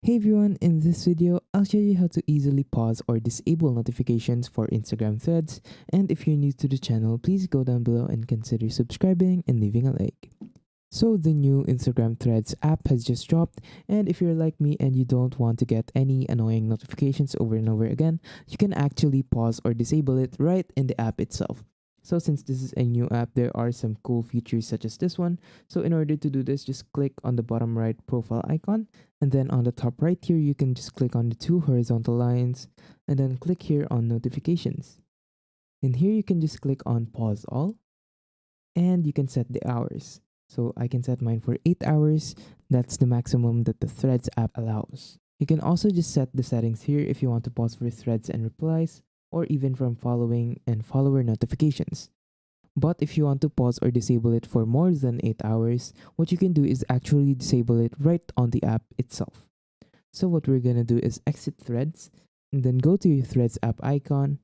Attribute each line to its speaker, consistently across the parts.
Speaker 1: Hey everyone, in this video, I'll show you how to easily pause or disable notifications for Instagram threads. And if you're new to the channel, please go down below and consider subscribing and leaving a like. So the new Instagram Threads app has just dropped, and if you're like me and you don't want to get any annoying notifications over and over again, you can actually pause or disable it right in the app itself. So since this is a new app, there are some cool features such as this one. So in order to do this, just click on the bottom right profile icon, and then on the top right here, you can just click on the two horizontal lines, and then click here on notifications. And here you can just click on pause all, and you can set the hours. So I can set mine for 8 hours. That's the maximum that the Threads app allows. You can also just set the settings here if you want to pause for threads and replies, or even from following and follower notifications. But if you want to pause or disable it for more than 8 hours, what you can do is actually disable it right on the app itself. So what we're gonna do is exit Threads, and then go to your Threads app icon,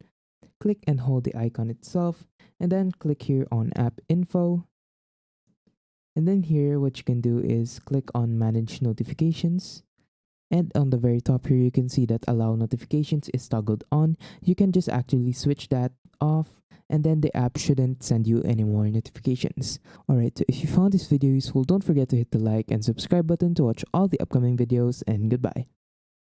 Speaker 1: click and hold the icon itself, and then click here on app info. And then here, what you can do is click on manage notifications. And on the very top here, you can see that allow notifications is toggled on. You can just actually switch that off, and then the app shouldn't send you any more notifications. Alright, so if you found this video useful, don't forget to hit the like and subscribe button to watch all the upcoming videos, and goodbye.